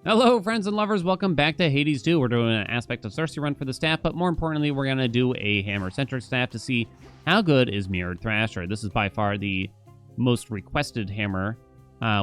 Hello, friends and lovers. Welcome back to Hades 2. We're doing an aspect of Cersei run for the staff, but more importantly, we're going to do a hammer-centric staff to see how good is Mirrored Thrasher. This is by far the most requested hammer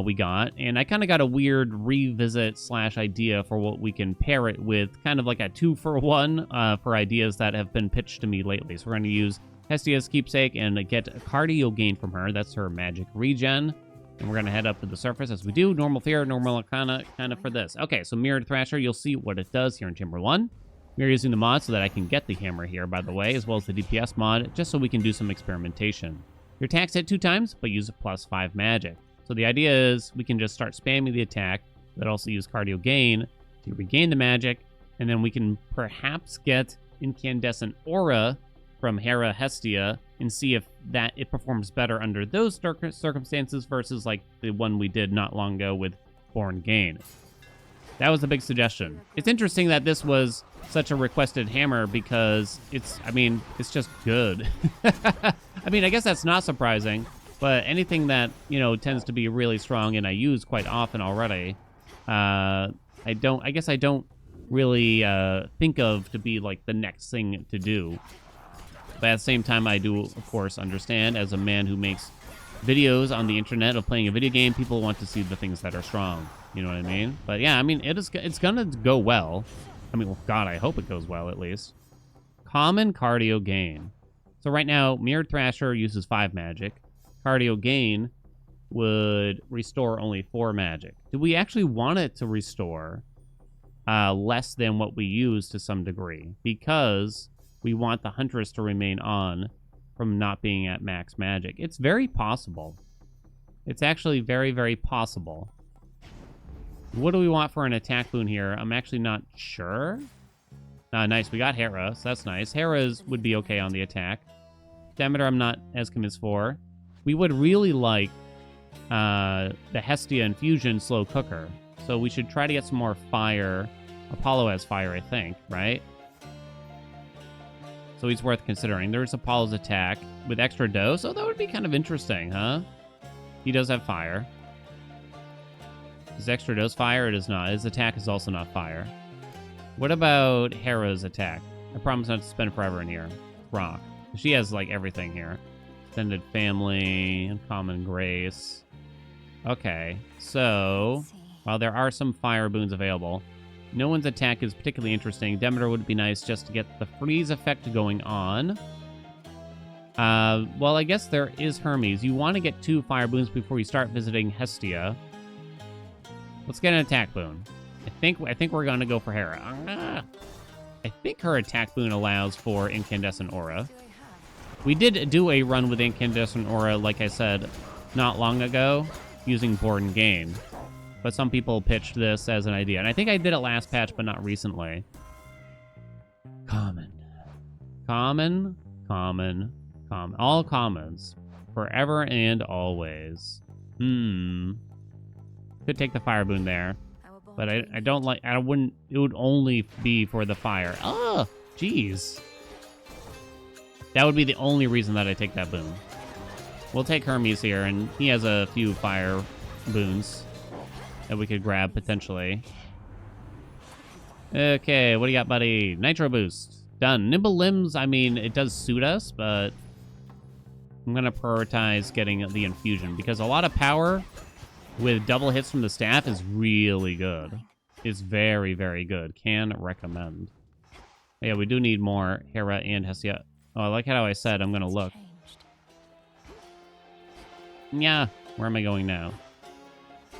we got, and I kind of got a weird revisit / idea for what we can pair it with, kind of like a 2-for-1 for ideas that have been pitched to me lately. So we're going to use Hestia's Keepsake and get a cardio gain from her. That's her magic regen. And we're going to head up to the surface as we do. Normal Fear, Normal Arcana, kind of for this. Okay, so Mirrored Thrasher, you'll see what it does here in Chamber 1. We're using the mod so that I can get the hammer here, by the way, as well as the DPS mod, just so we can do some experimentation. Your attack's hit 2 times, but use a +5 magic. So the idea is we can just start spamming the attack, but also use Cardio Gain to regain the magic, and then we can perhaps get Incandescent Aura from Hera Hestia and see if it performs better under those circumstances versus like the one we did not long ago with Born Gain. That was a big suggestion. It's interesting that this was such a requested hammer because it's just good. I mean, I guess that's not surprising, but anything that, tends to be really strong and I use quite often already, I don't really think of to be like the next thing to do. But at the same time, I do, of course, understand as a man who makes videos on the internet of playing a video game, people want to see the things that are strong. You know what I mean? But yeah, I mean, it's gonna go well. I mean, well, God, I hope it goes well, at least. Common Cardio Gain. So right now, Mirrored Thrasher uses 5 magic. Cardio Gain would restore only 4 magic. Do we actually want it to restore less than what we use to some degree? Because we want the Huntress to remain on from not being at max magic. It's very possible. It's actually very, very possible. What do we want for an attack boon here? I'm actually not sure. Nice, we got Hera, so that's nice. Hera's would be okay on the attack. Demeter I'm not as convinced for. We would really like the Hestia Infusion Slow Cooker. So we should try to get some more fire. Apollo has fire, I think, right? So he's worth considering. There's Apollo's attack with extra dose. Oh, that would be kind of interesting, huh? He does have fire. Is extra dose fire? It is not. His attack is also not fire. What about Hera's attack? I promise not to spend forever in here. Rock. She has, like, everything here. Extended Family, Uncommon Grace. Okay, so while there are some fire boons available, no one's attack is particularly interesting. Demeter would be nice just to get the freeze effect going on. Well, I guess there is Hermes. You want to get 2 fire boons before you start visiting Hestia. Let's get an attack boon. I think we're going to go for Hera. I think her attack boon allows for Incandescent Aura. We did do a run with Incandescent Aura, like I said, not long ago, using Born Gain. But some people pitched this as an idea. And I think I did it last patch, but not recently. Common. Common, common, common. All commons. Forever and always. Could take the fire boon there. But I wouldn't, it would only be for the fire. Oh, jeez. That would be the only reason that I take that boon. We'll take Hermes here, and he has a few fire boons that we could grab, potentially. Okay, what do you got, buddy? Nitro Boost. Done. Nimble Limbs, I mean, it does suit us, but I'm going to prioritize getting the infusion, because a lot of power with double hits from the staff is really good. It's very, very good. Can recommend. Yeah, we do need more Hera and Hestia. Oh, I like how I said I'm going to look. Yeah, where am I going now?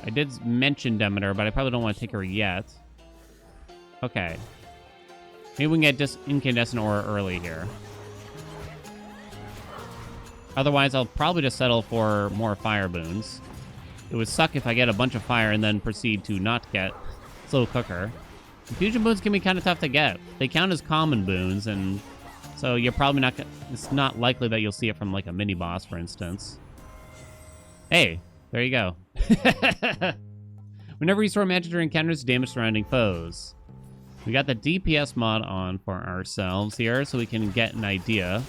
I did mention Demeter, but I probably don't want to take her yet. Okay. Maybe we can get Incandescent Aura early here. Otherwise, I'll probably just settle for more fire boons. It would suck if I get a bunch of fire and then proceed to not get Slow Cooker. Infusion boons can be kind of tough to get. They count as common boons, and so you're probably not... It's not likely that you'll see it from, like, a mini-boss, for instance. Hey, there you go. Whenever you store magic or encounters, damage surrounding foes. We got the DPS mod on for ourselves here, so we can get an idea.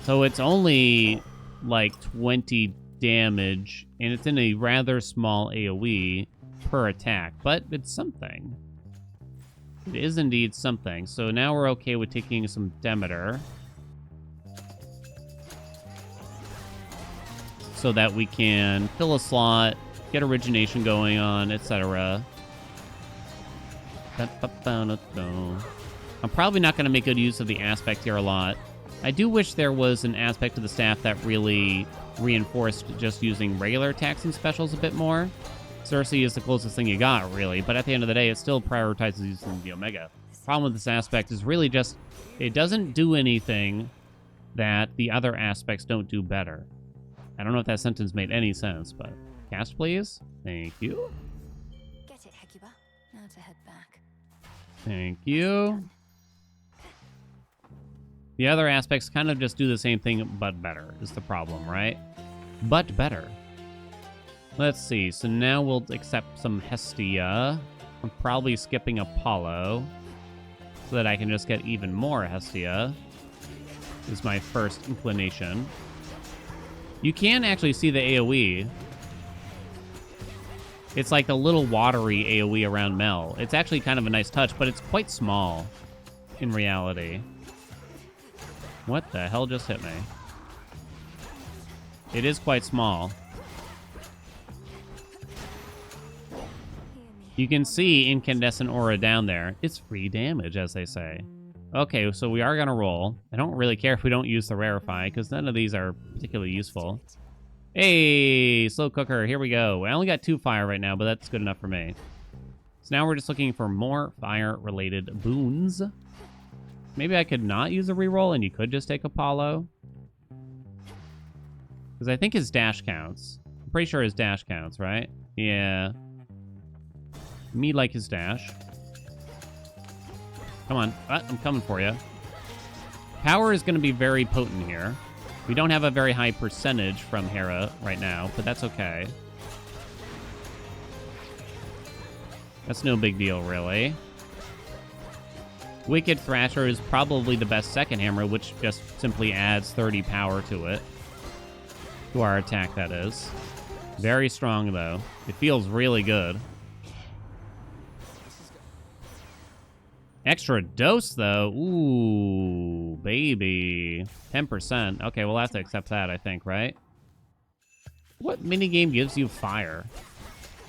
So it's only like 20 damage, and it's in a rather small AoE. per attack, but it's something. It is indeed something. So now we're okay with taking some Demeter, so that we can fill a slot, get origination going on, etc. I'm probably not going to make good use of the aspect here a lot. I do wish there was an aspect of the staff that really reinforced just using regular attacks and specials a bit more. Cersei is the closest thing you got, really, but at the end of the day, it still prioritizes using the Omega. Problem with this aspect is really just, it doesn't do anything that the other aspects don't do better. I don't know if that sentence made any sense, but cast, please. Thank you. Get it, Hecuba. Now to head back. Thank you. The other aspects kind of just do the same thing, but better, is the problem, right? But better. Let's see. So now we'll accept some Hestia. I'm probably skipping Apollo so that I can just get even more Hestia. Is my first inclination. You can actually see the AoE. It's like the little watery AoE around Mel. It's actually kind of a nice touch, but it's quite small in reality. What the hell just hit me? It is quite small. You can see Incandescent Aura down there. It's free damage, as they say. Okay, so we are going to roll. I don't really care if we don't use the Rarefy, because none of these are particularly useful. Hey, Slow Cooker, here we go. I only got 2 fire right now, but that's good enough for me. So now we're just looking for more fire-related boons. Maybe I could not use a reroll, and you could just take Apollo. Because I think his dash counts. I'm pretty sure his dash counts, right? Yeah. Me like his dash. Come on. I'm coming for you. Power is going to be very potent here. We don't have a very high percentage from Hera right now, but that's okay. That's no big deal, really. Wicked Thrasher is probably the best second hammer, which just simply adds 30 power to it. To our attack, that is. Very strong, though. It feels really good. Extra dose, though. Ooh, baby. 10%. Okay, we'll have to accept that, I think, right? What minigame gives you fire?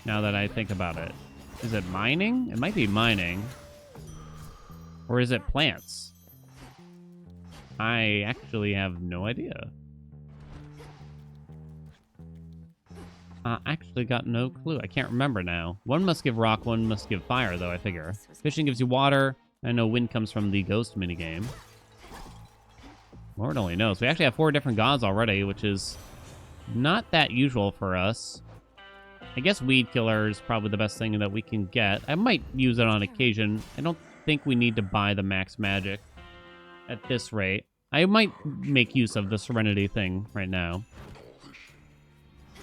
Now that I think about it. Is it mining? It might be mining. Or is it plants? I actually have no idea. I actually got no clue. I can't remember now. One must give rock, one must give fire, though, I figure. Fishing gives you water. I know wind comes from the ghost minigame. Lord only knows. We actually have 4 different gods already, which is not that usual for us. I guess Weed Killer is probably the best thing that we can get. I might use it on occasion. I don't think we need to buy the max magic at this rate. I might make use of the Serenity thing right now.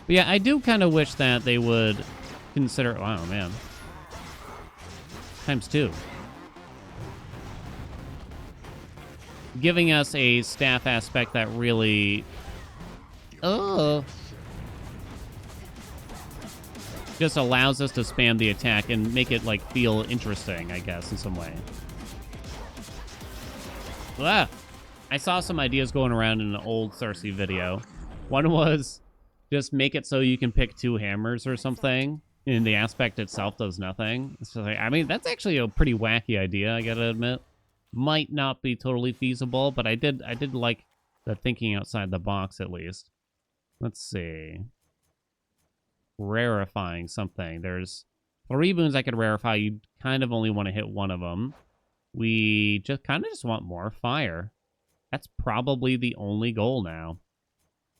But yeah, I do kind of wish that they would consider... Wow, man. ×2. Giving us a staff aspect that really... just allows us to spam the attack and make it, like, feel interesting, I guess, in some way. Ah! I saw some ideas going around in an old Cersei video. One was just make it so you can pick 2 hammers or something, and the aspect itself does nothing. So, like, I mean, that's actually a pretty wacky idea, I gotta admit. Might not be totally feasible, but I did like the thinking outside the box, at least. Let's see. Rarefying something. There's 3 boons I could rarefy. You kind of only want to hit one of them. We just kind of just want more fire. That's probably the only goal now.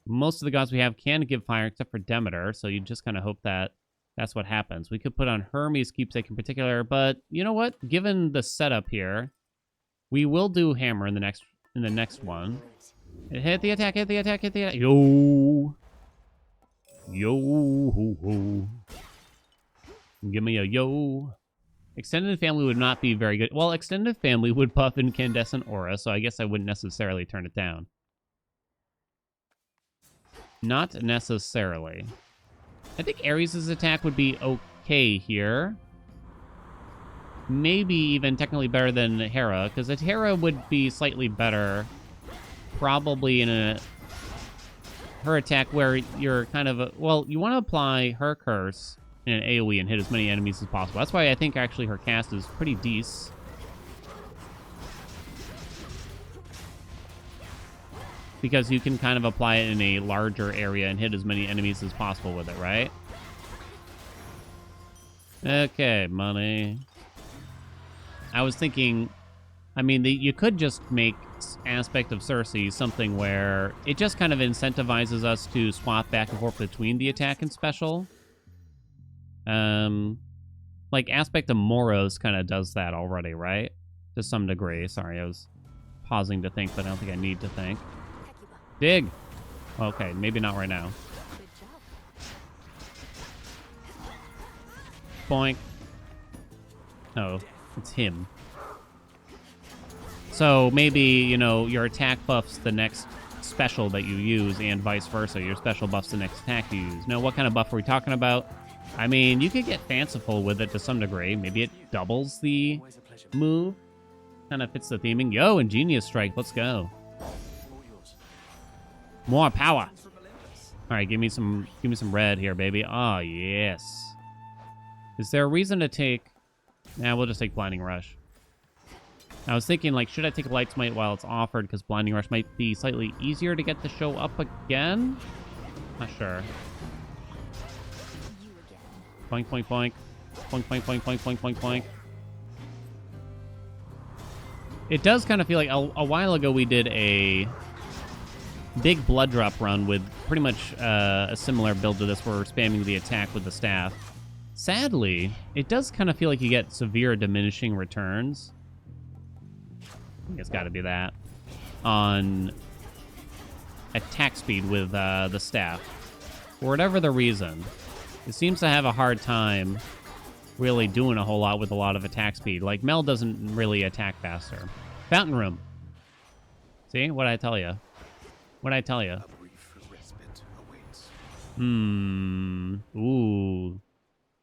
Most of the gods we have can give fire except for Demeter, so you just kind of hope that that's what happens. We could put on Hermes Keepsake in particular, but you know what? Given the setup here, we will do Hammer in the next one. Hit the attack, hit the attack, hit the attack. Yo! Yo! Ho, ho. Give me a yo. Extended Family would not be very good. Well, Extended Family would buff Incandescent Aura, so I guess I wouldn't necessarily turn it down. Not necessarily. I think Ares' attack would be okay here. Maybe even technically better than Hera, because Hera would be slightly better, probably in her attack where you're kind of well, you want to apply her curse in an AoE and hit as many enemies as possible. That's why I think actually her cast is pretty decent. Because you can kind of apply it in a larger area and hit as many enemies as possible with it, right? Okay, money. I was thinking, I mean, you could just make Aspect of Cersei something where it just kind of incentivizes us to swap back and forth between the attack and special. Like Aspect of Moros kind of does that already, right? To some degree. Sorry, I was pausing to think, but I don't think I need to think. Dig! Okay, maybe not right now. Boink. Oh, it's him. So maybe, you know, your attack buffs the next special that you use and vice versa. Your special buffs the next attack you use. Now, what kind of buff are we talking about? I mean, you could get fanciful with it to some degree. Maybe it doubles the move. Kind of fits the theming. Yo, Ingenious Strike. Let's go. More power. All right, give me some red here, baby. Oh, yes. Is there a reason to take... Nah, we'll just take Blinding Rush. I was thinking, like, should I take Light Smite while it's offered? Because Blinding Rush might be slightly easier to get to show up again? Not sure. Boink, boink, boink. Boink, boink, boink, boink, boink, boink, boink. It does kind of feel like a while ago we did a big blood drop run with pretty much a similar build to this where we're spamming the attack with the staff. Sadly, it does kind of feel like you get severe diminishing returns. I think it's got to be that. On attack speed with the staff. For whatever the reason, it seems to have a hard time really doing a whole lot with a lot of attack speed. Like, Mel doesn't really attack faster. Fountain Room. See? What'd I tell you? What'd I tell you? Ooh.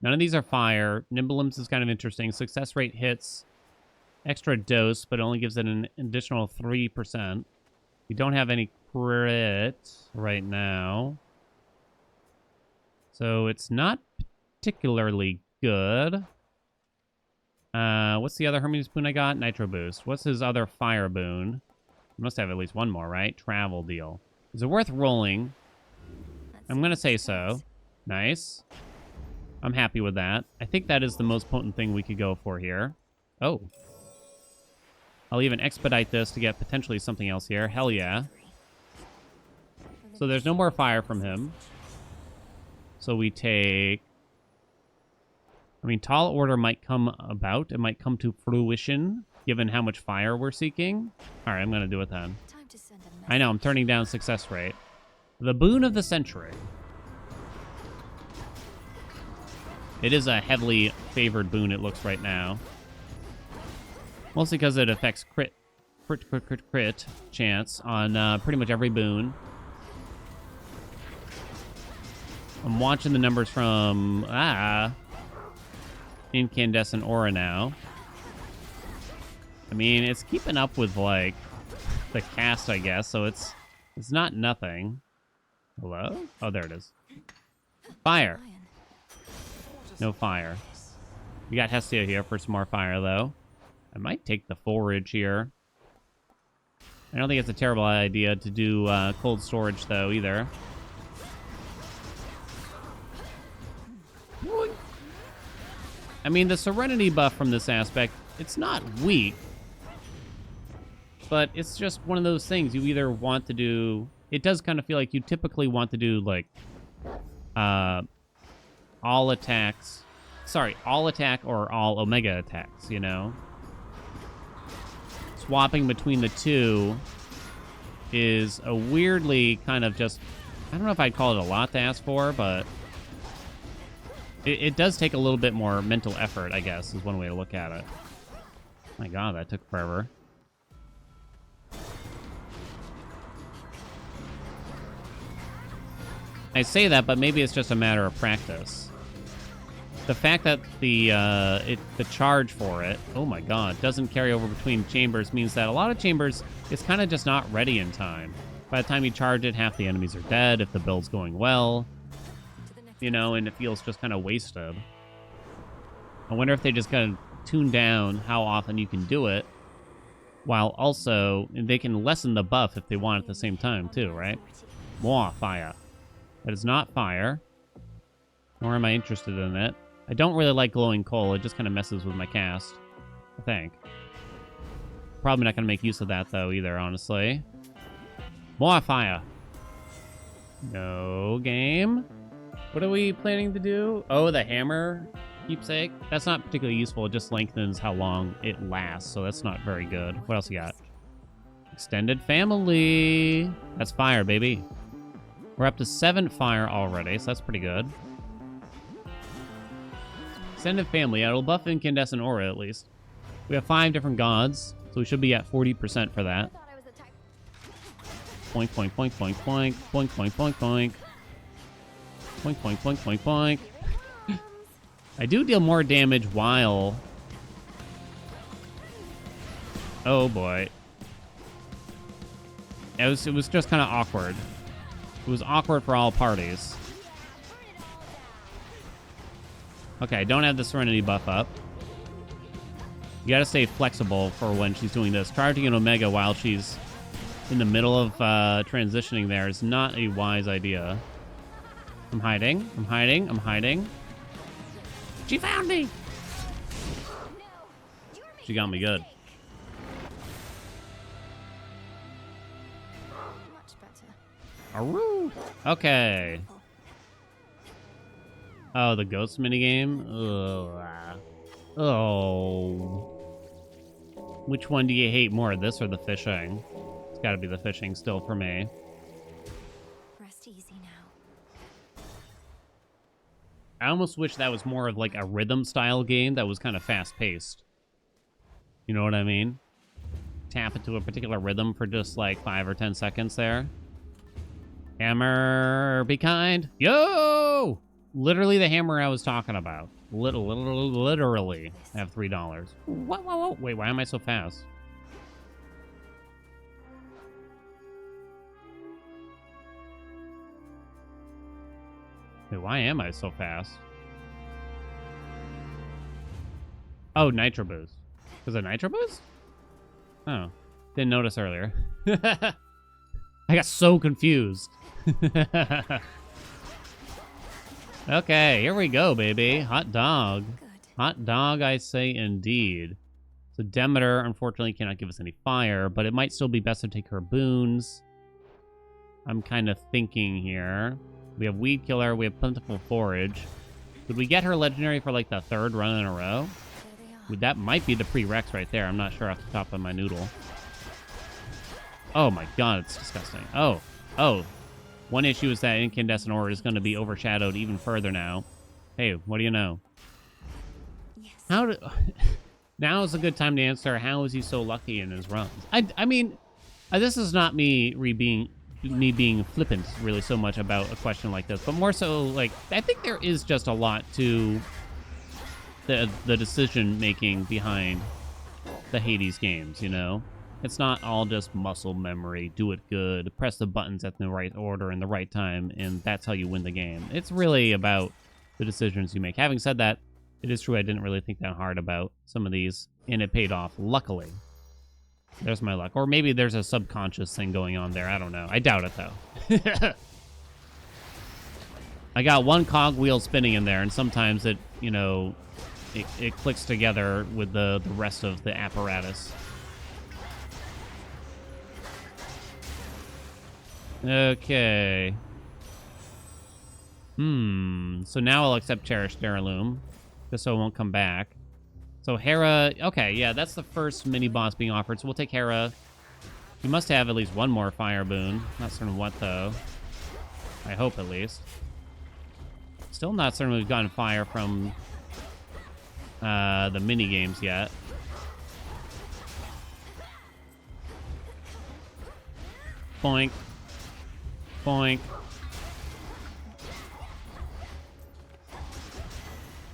None of these are fire. Nimble Limbs is kind of interesting. Success rate hits. Extra dose, but only gives it an additional 3%. We don't have any crit right now. So it's not particularly good. What's the other Hermes boon I got? Nitro Boost. What's his other fire boon? He must have at least one more, right? Travel deal. Is it worth rolling? I'm going to say so. Nice. I'm happy with that. I think that is the most potent thing we could go for here. Oh. I'll even expedite this to get potentially something else here. Hell yeah. So there's no more fire from him. So we take... I mean, Tall Order might come about. It might come to fruition, given how much fire we're seeking. All right, I'm going to do it then. I know, I'm turning down success rate. The Boon of the Century. It is a heavily favored boon, it looks right now. Mostly because it affects crit chance on pretty much every boon. I'm watching the numbers from Incandescent Aura now. I mean, it's keeping up with, like, the cast, I guess, so it's not nothing. Hello? Oh, there it is. Fire. No fire. We got Hestia here for some more fire, though. I might take the forage here. I don't think it's a terrible idea to do cold storage, though, either. I mean, the Serenity buff from this aspect, it's not weak. But it's just one of those things you either want to do... It does kind of feel like you typically want to do, like, all attacks... Sorry, all attack or all Omega attacks, you know? Swapping between the two is a weirdly kind of just... I don't know if I'd call it a lot to ask for, but... It does take a little bit more mental effort, I guess, is one way to look at it. My god, that took forever. I say that, but maybe it's just a matter of practice. the fact that the charge for it, oh my god, doesn't carry over between chambers means that a lot of chambers, it's kind of just not ready in time. By the time you charge it, half the enemies are dead if the build's going well, you know, and it feels just kind of wasted. I wonder if they just kind of tune down how often you can do it, while also they can lessen the buff if they want at the same time too, right? More fire. That is not fire. Nor am I interested in it. I don't really like glowing coal. It just kind of messes with my cast, I think. Probably not going to make use of that, though, either, honestly. More fire. No game. What are we planning to do? Oh, the hammer keepsake. That's not particularly useful. It just lengthens how long it lasts, so that's not very good. What else you got? Extended family. That's fire, baby. We're up to 7 fire already, so that's pretty good. Extended family. It'll buff Incandescent Aura, at least. We have 5 different gods, so we should be at 40% for that. Boink, boink, boink, boink, boink. Boink, boink, boink, boink. Boink, boink, boink, boink, boink. I do deal more damage while... Oh, boy. It was just kind of awkward. It was awkward for all parties. Okay, I don't have the Serenity buff up. You gotta stay flexible for when she's doing this. Charging an Omega while she's in the middle of transitioning there is not a wise idea. I'm hiding. I'm hiding. I'm hiding. She found me! She got me good. Aroo! Okay. Oh, the ghost minigame? Ugh. Oh. Which one do you hate more, this or the fishing? It's gotta be the fishing still for me. Rest easy now. I almost wish that was more of like a rhythm style game that was kind of fast paced. You know what I mean? Tap into a particular rhythm for just like 5 or 10 seconds there. Hammer, be kind. Yo! Literally the hammer I was talking about. Literally. I have $3. Whoa. Wait, why am I so fast? Wait, why am I so fast? Oh, Nitro Boost. Was it Nitro Boost? Oh, didn't notice earlier. I got so confused. Okay, here we go, baby. Hot dog. Good. Hot dog, I say indeed. So Demeter, unfortunately, cannot give us any fire, but it might still be best to take her boons. I'm kind of thinking here. We have Weed Killer, we have Plentiful Forage. Would we get her legendary for like the 3rd run in a row? That might be the prereqs right there. I'm not sure off the top of my noodle. Oh my god, it's disgusting. Oh. One issue is that Incandescent Aura is going to be overshadowed even further now. Hey, what do you know? Yes. Now is a good time to answer, how is he so lucky in his runs? I mean, this is not me being flippant really so much about a question like this, but more so like, I think there is just a lot to the decision making behind the Hades games, you know? It's not all just muscle memory, do it good, press the buttons at the right order in the right time, and that's how you win the game. It's really about the decisions you make. Having said that, it is true I didn't really think that hard about some of these, and it paid off, luckily. There's my luck. Or maybe there's a subconscious thing going on there. I don't know. I doubt it, though. I got one cog wheel spinning in there, and sometimes it, you know, it clicks together with the rest of the apparatus. Okay. So now I'll accept Cherished Heirloom, just so it won't come back. So Hera, okay, yeah, that's the first mini-boss being offered, so we'll take Hera. We must have at least one more fire boon. Not certain what, though. I hope, at least. Still not certain we've gotten fire from the mini-games yet. Boink. Boink.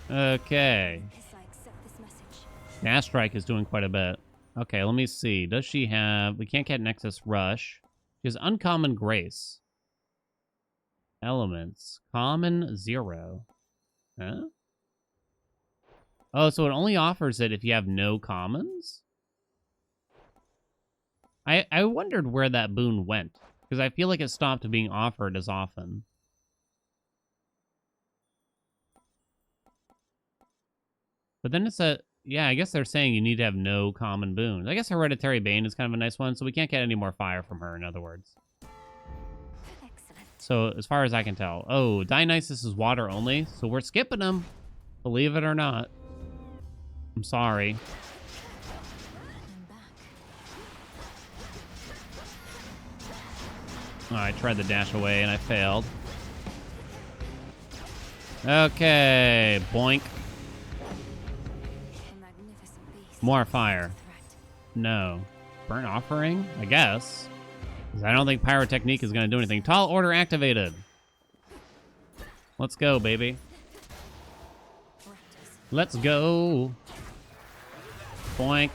Okay. Yes, I accept this message. Dash Strike is doing quite a bit. Okay, let me see. Does she have... We can't get Nexus Rush. She has Uncommon Grace. Elements. Common 0. Huh? Oh, so it only offers it if you have no commons? I wondered where that boon went, because I feel like it stopped being offered as often. But then it's a... Yeah, I guess they're saying you need to have no common boons. I guess Hereditary Bane is kind of a nice one, so we can't get any more fire from her, in other words. Excellent. So, as far as I can tell... Oh, Dionysus is water only, so we're skipping them. Believe it or not. I'm sorry. I'm back. Oh, I tried to dash away and I failed. Okay, boink. A magnificent beast. More fire. Threat. No. Burnt offering? I guess. 'Cause I don't think pyrotechnique is going to do anything. Tall order activated. Let's go, baby. Raptors. Let's go. Boink.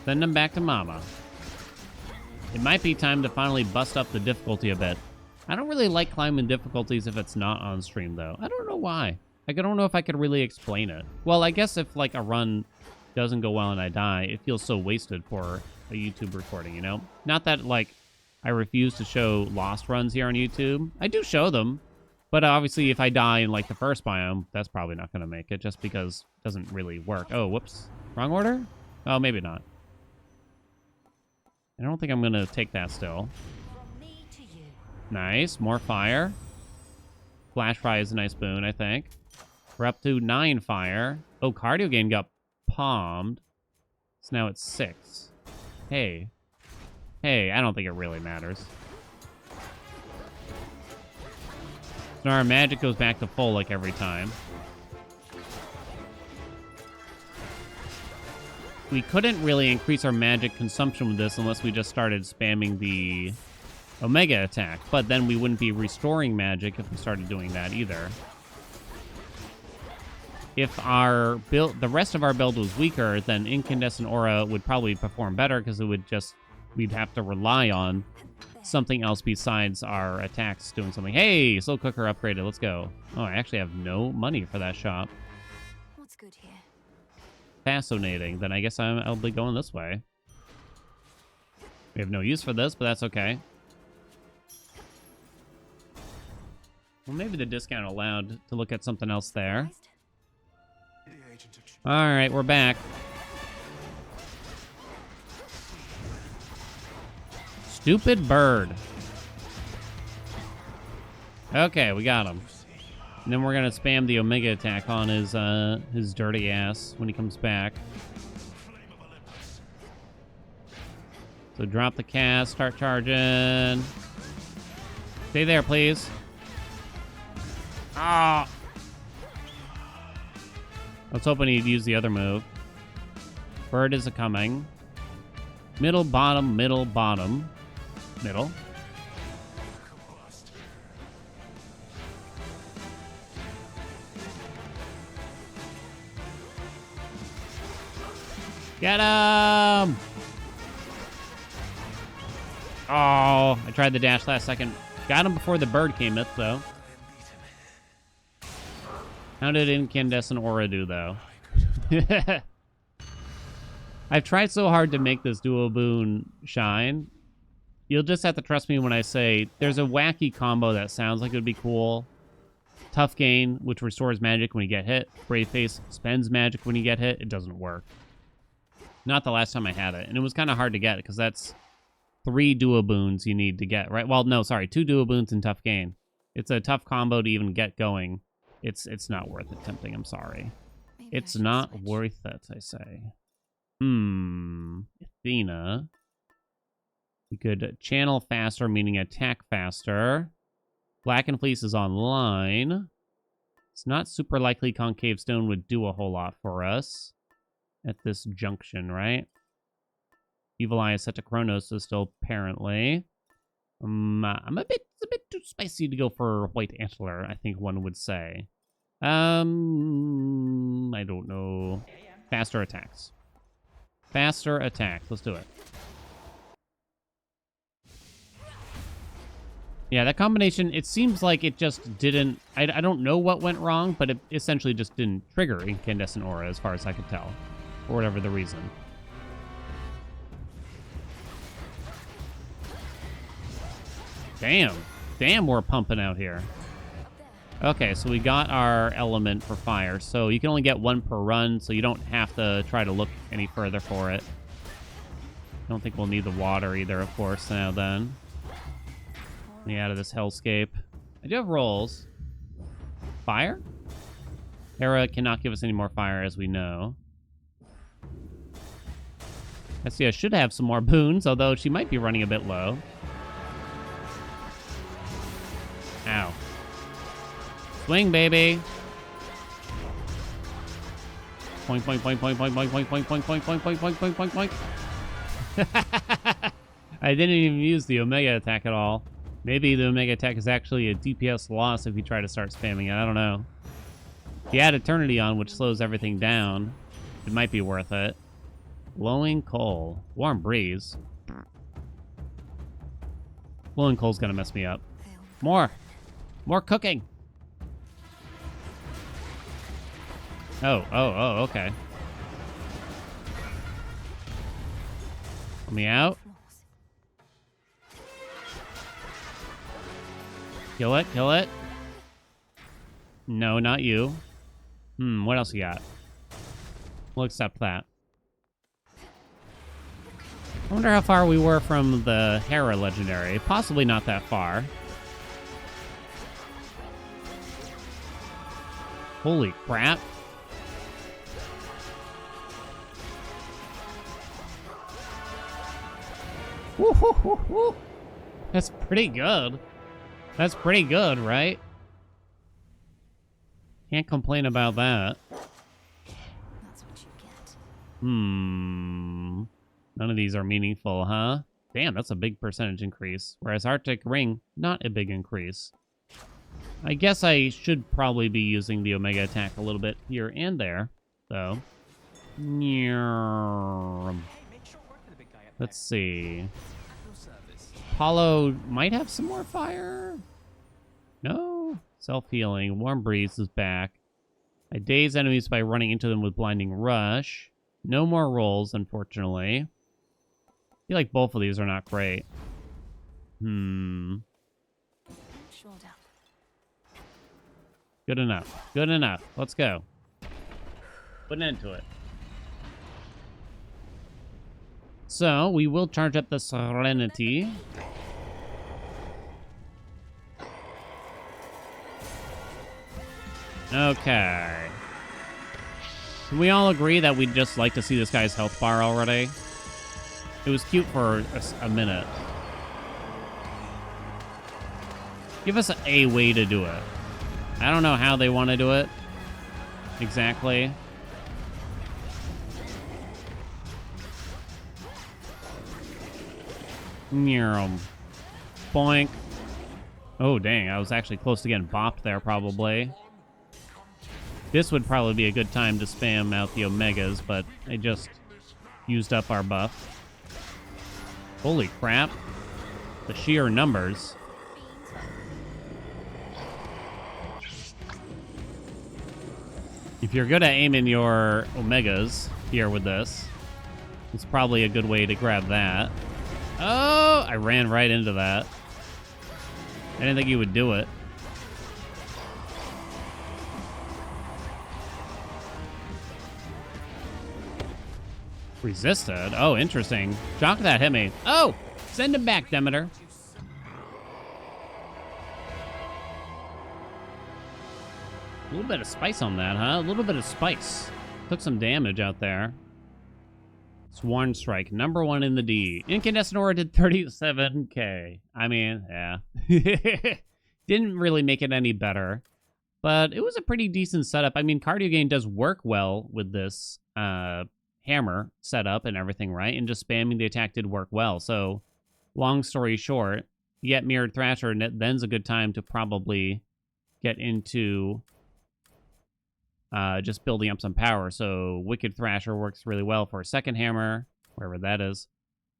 Send them back to mama. It might be time to finally bust up the difficulty a bit. I don't really like climbing difficulties if it's not on stream, though. I don't know why. Like, I don't know if I could really explain it. Well, I guess if, like, a run doesn't go well and I die, it feels so wasted for a YouTube recording, you know? Not that, like, I refuse to show lost runs here on YouTube. I do show them. But obviously, if I die in, like, the first biome, that's probably not going to make it, just because it doesn't really work. Oh, whoops. Wrong order? Oh, maybe not. I don't think I'm going to take that still. From me to you. Nice. More fire. Flash fire is a nice boon, I think. We're up to 9 fire. Oh, cardio gain got palmed. So now it's 6. Hey. Hey, I don't think it really matters. So our magic goes back to full like every time. We couldn't really increase our magic consumption with this unless we just started spamming the Omega attack. But then we wouldn't be restoring magic if we started doing that either. If our build, the rest of our build was weaker, then Incandescent Aura would probably perform better because it would just, we'd have to rely on something else besides our attacks doing something. Hey, slow cooker upgraded. Let's go. Oh, I actually have no money for that shop. What's good here? Fascinating. Then I guess I'll be going this way. We have no use for this, but that's okay. Well, maybe the discount allowed to look at something else there. All right, we're back. Stupid bird. Okay, we got him. And then we're gonna spam the Omega attack on his dirty ass when he comes back. So drop the cast, start charging. Stay there, please. Ah. I was hoping he'd use the other move. Bird is a-coming. Middle, bottom, middle, bottom. Middle. Get him! Oh, I tried the dash last second. Got him before the bird came up, though. How did Incandescent Aura do, though? I've tried so hard to make this duo boon shine. You'll just have to trust me when I say there's a wacky combo that sounds like it would be cool. Tough Gain, which restores magic when you get hit. Brave Face spends magic when you get hit. It doesn't work. Not the last time I had it. And it was kind of hard to get because that's 3 duo boons you need to get, right? Well, no, sorry. 2 duo boons and Tough Gain. It's a tough combo to even get going. It's not worth attempting, I'm sorry. Maybe I It's should not switch. worth it, I say. Athena. We could channel faster, meaning attack faster. Black and Fleece is online. It's not super likely Concave Stone would do a whole lot for us at this junction, right? Evil Eye is set to Chronos still, apparently. I'm it's a bit too spicy to go for White Antler, I think one would say. I don't know. Faster attacks. Faster attacks. Let's do it. Yeah, that combination, it seems like it just didn't... I don't know what went wrong, but it essentially just didn't trigger Incandescent Aura as far as I could tell. For whatever the reason. Damn. Damn, we're pumping out here. Okay, so we got our element for fire. So you can only get one per run, so you don't have to try to look any further for it. I don't think we'll need the water either, of course, now then. Let me out of this hellscape. I do have rolls. Fire? Hera cannot give us any more fire, as we know. I see I should have some more boons, although she might be running a bit low. Ow. Swing, baby. Point, point, point, point, point, point, point, point, point, point, point, point, point, point, point, point. I didn't even use the Omega attack at all. Maybe the Omega attack is actually a DPS loss if you try to start spamming it. I don't know. If you add Eternity on, which slows everything down, it might be worth it. Glowing coal. Warm breeze. Glowing coal's gonna mess me up. More. More cooking. Oh, okay. Let me out. Kill it, kill it. No, not you. What else you got? We'll accept that. I wonder how far we were from the Hera legendary. Possibly not that far. Holy crap. Woo, woo, woo, woo. That's pretty good. That's pretty good, right? Can't complain about that. That's what you get. None of these are meaningful, huh? Damn, that's a big percentage increase. Whereas Arctic Ring, not a big increase. I guess I should probably be using the Omega attack a little bit here and there, though. Let's see. Apollo might have some more fire? No? Self-healing. Warm Breeze is back. I daze enemies by running into them with Blinding Rush. No more rolls, unfortunately. I feel like both of these are not great. Shoulder. Good enough. Good enough. Let's go. Put an end to it. So, we will charge up the Serenity. Okay. Can we all agree that we'd just like to see this guy's health bar already? It was cute for a minute. Give us a way to do it. I don't know how they want to do it. Exactly. Boink. Oh, dang. I was actually close to getting bopped there, probably. This would probably be a good time to spam out the Omegas, but I just used up our buff. Holy crap. The sheer numbers. If you're good at aiming your Omegas here with this, it's probably a good way to grab that. Oh, I ran right into that. I didn't think you would do it. Resisted? Oh, interesting. Shock that hit me. Oh! Send him back, Demeter. A little bit of spice on that, huh? A little bit of spice. Took some damage out there. Sworn Strike, number 1 in the D. Incandescent Aura did 37k. I mean, yeah. Didn't really make it any better. But it was a pretty decent setup. I mean, Cardio Gain does work well with this hammer set up and everything right, and just spamming the attack did work well. So, long story short, you get Mirrored Thrasher, and then's a good time to probably get into just building up some power. So, Wicked Thrasher works really well for a second hammer, wherever that is.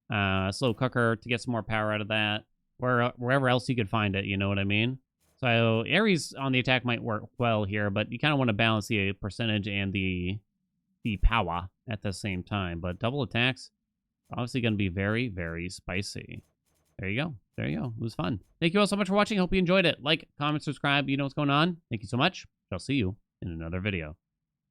Slow Cooker to get some more power out of that. Wherever else you could find it, you know what I mean? So Ares on the attack might work well here, but you kind of want to balance the percentage and the power at the same time. But double attacks, obviously going to be very, very spicy. There you go. There you go. It was fun. Thank you all so much for watching. Hope you enjoyed it. Like, comment, subscribe. You know what's going on. Thank you so much. I'll see you in another video.